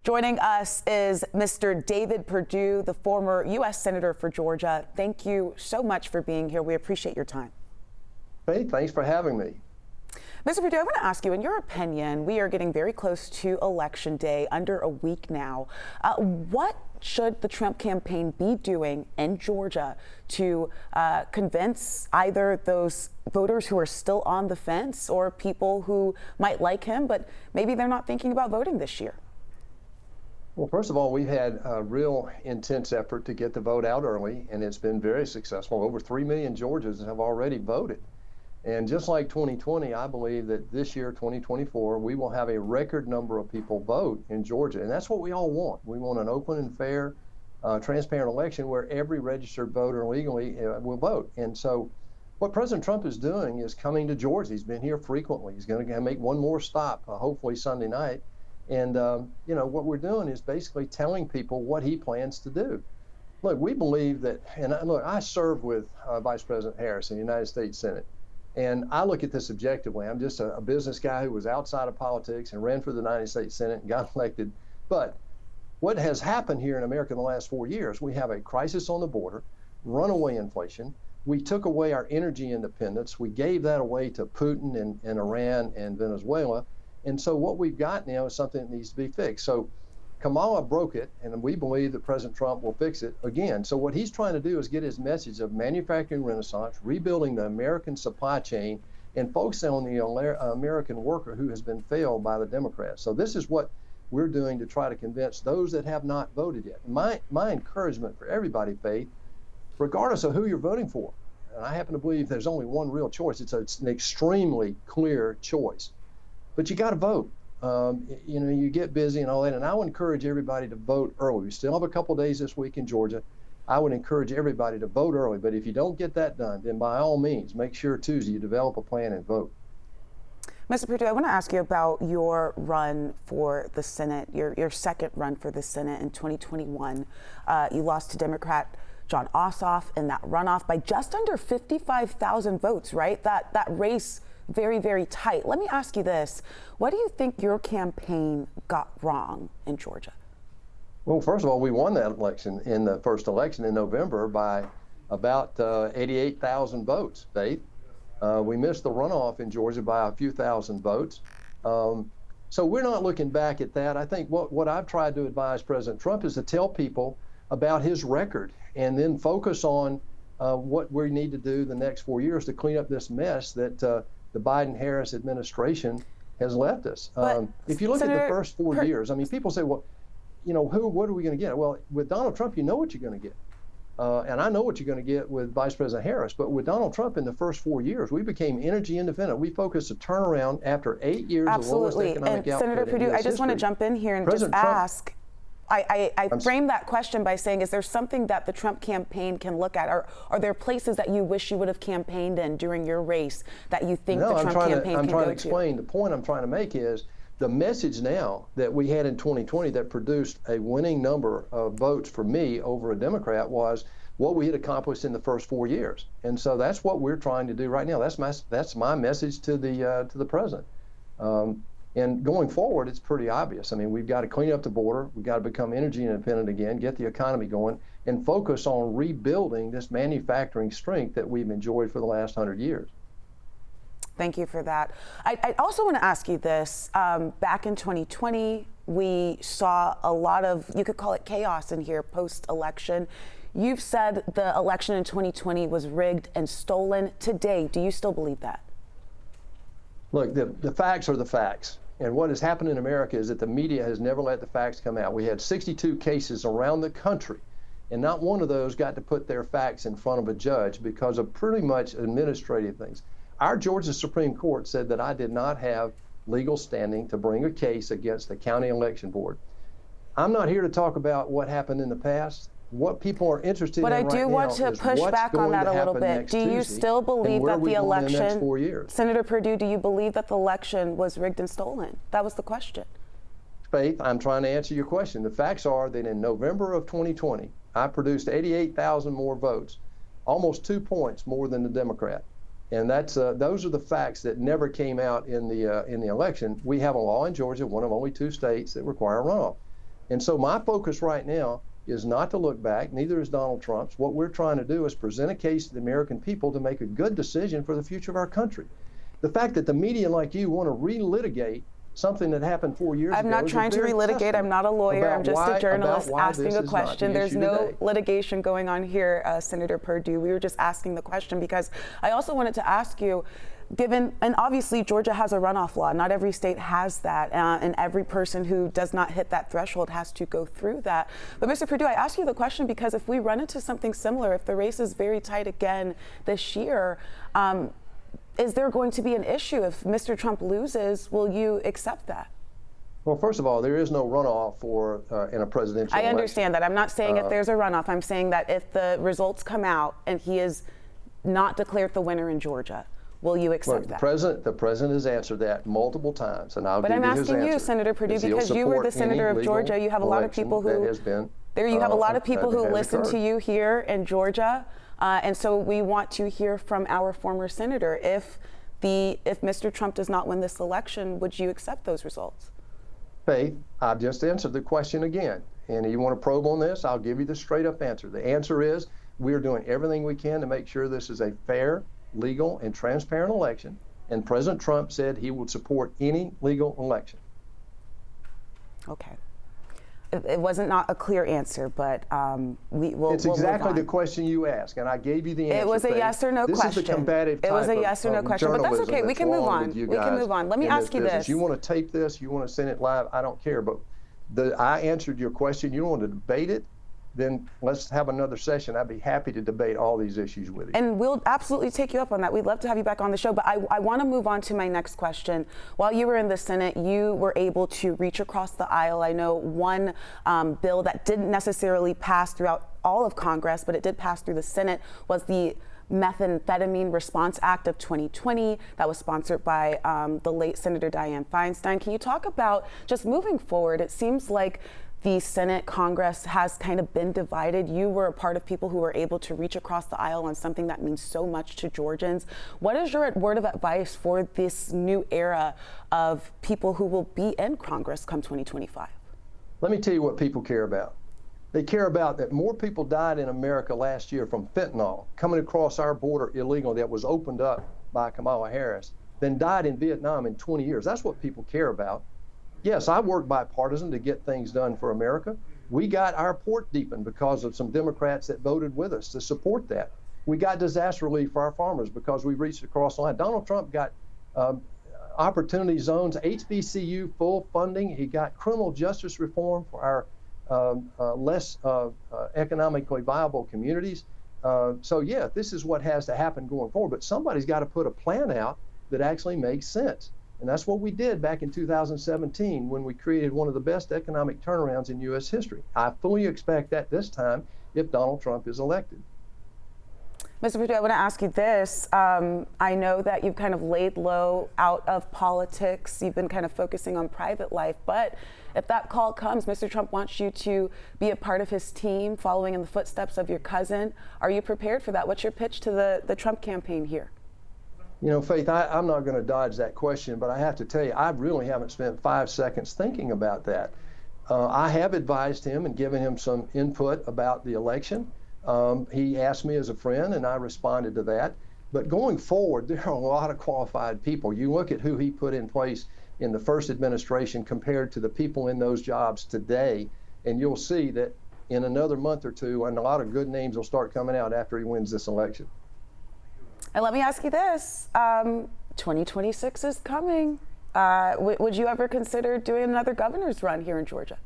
Joining us is Mr. David Purdue, the former U.S. Senator for Georgia. Thank you so much for being here. We appreciate your time. Faith, thanks for having me. Mr. Purdue, I want to ask you, in your opinion, we are getting very close to Election Day, under a week now. What should the Trump campaign be doing in Georgia to convince either those voters who are still on the fence or people who might like him, but maybe they're not thinking about voting this year? Well, first of all, we've had a real intense effort to get the vote out early, and it's been very successful. Over 3 million Georgians have already voted. And just like 2020, I believe that this year, 2024, we will have a record number of people vote in Georgia. And that's what we all want. We want an open and fair, transparent election where every registered voter legally will vote. And so what President Trump is doing is coming to Georgia. He's been here frequently. He's going to make one more stop, hopefully Sunday night. And, what we're doing is basically telling people what he plans to do. Look, we believe that, and look, I served with Vice President Harris in the United States Senate. And I look at this objectively. I'm just a business guy who was outside of politics and ran for the United States Senate and got elected. But what has happened here in America in the last 4 years, we have a crisis on the border, runaway inflation. We took away our energy independence. We gave that away to Putin and Iran and Venezuela. And so what we've got now is something that needs to be fixed. So Kamala broke it, and we believe that President Trump will fix it again. So what he's trying to do is get his message of manufacturing renaissance, rebuilding the American supply chain, and focusing on the American worker who has been failed by the Democrats. So this is what we're doing to try to convince those that have not voted yet. My encouragement for everybody, Faith, regardless of who you're voting for, and I happen to believe there's only one real choice. It's an extremely clear choice. But you got to vote. You get busy and all that, and I would encourage everybody to vote early. We still have a couple days this week in Georgia. I would encourage everybody to vote early, but if you don't get that done, then by all means, make sure Tuesday you develop a plan and vote. Mr. Perdue, I want to ask you about your run for the Senate, your second run for the Senate in 2021. You lost to Democrat Jon Ossoff in that runoff by just under 55,000 votes, right? That race very, very tight. Let me ask you this. What do you think your campaign got wrong in Georgia? Well, first of all, we won that election in the first election in November by about 88,000 votes, Faith. We missed the runoff in Georgia by a few thousand votes. So we're not looking back at that. I think what I've tried to advise President Trump is to tell people about his record and then focus on what we need to do the next 4 years to clean up this mess that the Biden-Harris administration has left us. If you look Senator, at the first 4 years, I mean, people say, well, what are we going to get? Well, with Donald Trump, you know what you're going to get. And I know what you're going to get with Vice President Harris. But with Donald Trump in the first 4 years, we became energy indefendent. We focused a turnaround after 8 years of lowest economic output. Senator Perdue, I just want to jump in here and President just Trump, ask. I frame that question by saying, is there something that the Trump campaign can look at? Are there places that you wish you would have campaigned in during your race that you think the Trump campaign can go to? I'm trying to explain. The point I'm trying to make is the message now that we had in 2020 that produced a winning number of votes for me over a Democrat was what we had accomplished in the first 4 years. And so that's what we're trying to do right now. That's my message to the president. And going forward, it's pretty obvious. I mean, we've got to clean up the border. We've got to become energy independent again, get the economy going, and focus on rebuilding this manufacturing strength that we've enjoyed for the last 100 years. Thank you for that. I also want to ask you this. Back in 2020, we saw a lot of, you could call it chaos in here post-election. You've said the election in 2020 was rigged and stolen. Today, do you still believe that? Look, the facts are the facts. And what has happened in America is that the media has never let the facts come out. We had 62 cases around the country, and not one of those got to put their facts in front of a judge because of pretty much administrative things. Our Georgia Supreme Court said that I did not have legal standing to bring a case against the county election board. I'm not here to talk about what happened in the past. What people are interested in right now is what's going to happen next Tuesday. But I do want to push back on that a little bit. Do you still believe that the election, Senator Perdue, do you believe that the election was rigged and stolen? That was the question. Faith, I'm trying to answer your question. The facts are that in November of 2020, I produced 88,000 more votes, almost 2 points more than the Democrat. And that's those are the facts that never came out in the election. We have a law in Georgia, one of only 2 states that require a runoff. And so my focus right now is not to look back, neither is Donald Trump's. What we're trying to do is present a case to the American people to make a good decision for the future of our country. The fact that the media like you want to relitigate something that happened 4 years ago. I'm not trying to relitigate. I'm not a lawyer. I'm just a journalist asking a question. There's no litigation going on here, Senator Perdue. We were just asking the question because I also wanted to ask you, given, and obviously Georgia has a runoff law. Not every state has that, and every person who does not hit that threshold has to go through that. But Mr. Perdue, I ask you the question because if we run into something similar, if the race is very tight again this year, is there going to be an issue if Mr. Trump loses? Will you accept that? Well, first of all, there is no runoff for in a presidential election. I understand that. I'm not saying if there's a runoff. I'm saying that if the results come out and he is not declared the winner in Georgia, will you accept that? The president has answered that multiple times, and I'll give you his answer. But I'm asking you, Senator Perdue, because you were the senator of Georgia. You have a lot of people who have a lot of people who listen to you here in Georgia. And so we want to hear from our former senator. If Mr. Trump does not win this election, would you accept those results? Faith, I've just answered the question again. And you want to probe on this? I'll give you the straight up answer. The answer is we're doing everything we can to make sure this is a fair, legal, and transparent election. And President Trump said he would support any legal election. Okay. It wasn't not a clear answer, but we'll It's exactly the question you asked, and I gave you the answer. It was a yes or no question. This is the combative type It was a yes or no question, but that's okay. We can move on. We can move on. Let me ask you this. You want to tape this? You want to send it live? I don't care. But I answered your question. You don't want to debate it? Then let's have another session. I'd be happy to debate all these issues with you. And we'll absolutely take you up on that. We'd love to have you back on the show. But I want to move on to my next question. While you were in the Senate, you were able to reach across the aisle. I know one bill that didn't necessarily pass throughout all of Congress, but it did pass through the Senate, was the Methamphetamine Response Act of 2020 that was sponsored by the late Senator Dianne Feinstein. Can you talk about just moving forward? It seems like the Senate, Congress has kind of been divided. You were a part of people who were able to reach across the aisle on something that means so much to Georgians. What is your word of advice for this new era of people who will be in Congress come 2025? Let me tell you what people care about. They care about that more people died in America last year from fentanyl coming across our border illegally that was opened up by Kamala Harris than died in Vietnam in 20 years. That's what people care about. Yes, I work bipartisan to get things done for America. We got our port deepened because of some Democrats that voted with us to support that. We got disaster relief for our farmers because we reached across the line. Donald Trump got opportunity zones, HBCU full funding. He got criminal justice reform for our less economically viable communities. So yeah, this is what has to happen going forward. But somebody's got to put a plan out that actually makes sense. And that's what we did back in 2017 when we created one of the best economic turnarounds in U.S. history. I fully expect that this time if Donald Trump is elected. Mr. Perdue, I want to ask you this. I know that you've kind of laid low out of politics. You've been kind of focusing on private life. But if that call comes, Mr. Trump wants you to be a part of his team, following in the footsteps of your cousin. Are you prepared for that? What's your pitch to the Trump campaign here? You know, Faith, I'm not going to dodge that question, but I have to tell you, I really haven't spent 5 seconds thinking about that. I have advised him and given him some input about the election. He asked me as a friend, and I responded to that. But going forward, there are a lot of qualified people. You look at who he put in place in the first administration compared to the people in those jobs today, and you'll see that in another month or two, and a lot of good names will start coming out after he wins this election. And let me ask you this, 2026 is coming. Would you ever consider doing another governor's run here in Georgia?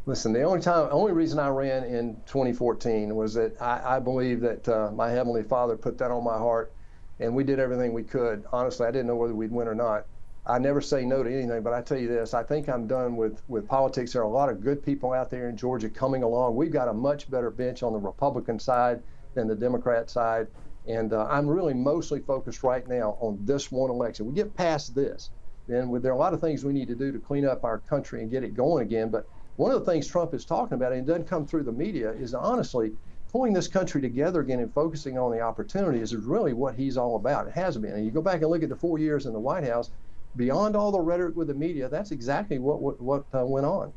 Listen, the only reason I ran in 2014 was that I believe that my Heavenly Father put that on my heart, and we did everything we could. Honestly, I didn't know whether we'd win or not. I never say no to anything, but I tell you this, I think I'm done with politics. There are a lot of good people out there in Georgia coming along. We've got a much better bench on the Republican side than the Democrat side. And I'm really mostly focused right now on this one election. We get past this, then there are a lot of things we need to do to clean up our country and get it going again. But one of the things Trump is talking about, and it doesn't come through the media, is honestly pulling this country together again and focusing on the opportunities is really what he's all about. It has been. And you go back and look at the 4 years in the White House, beyond all the rhetoric with the media, that's exactly what went on.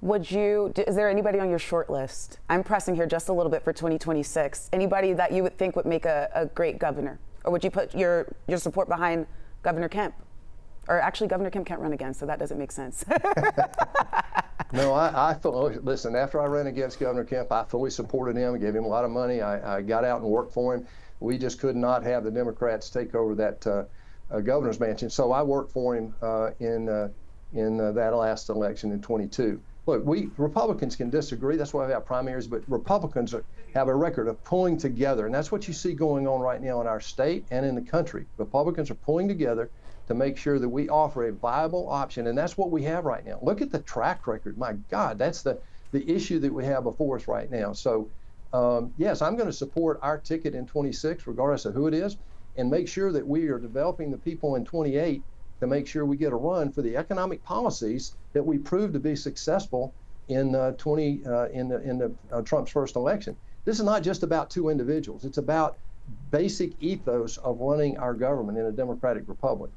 Is there anybody on your short list? I'm pressing here just a little bit for 2026. Anybody that you would think would make a great governor? Or would you put your support behind Governor Kemp? Or actually, Governor Kemp can't run again, so that doesn't make sense. No, listen, after I ran against Governor Kemp, I fully supported him, gave him a lot of money. I got out and worked for him. We just could not have the Democrats take over that governor's mansion. So I worked for him in that last election in 22. Look, Republicans can disagree. That's why we have primaries. But Republicans have a record of pulling together. And that's what you see going on right now in our state and in the country. Republicans are pulling together to make sure that we offer a viable option. And that's what we have right now. Look at the track record. My God, that's the issue that we have before us right now. So, yes, I'm going to support our ticket in 26, regardless of who it is, and make sure that we are developing the people in 28 to make sure we get a run for the economic policies that we proved to be successful in Trump's first election. This is not just about two individuals. It's about basic ethos of running our government in a democratic republic.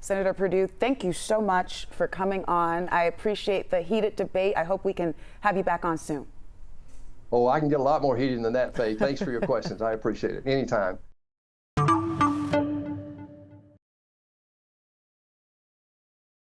Senator Perdue, thank you so much for coming on. I appreciate the heated debate. I hope we can have you back on soon. Oh, I can get a lot more heated than that, Faith. Thanks for your questions. I appreciate it. Anytime.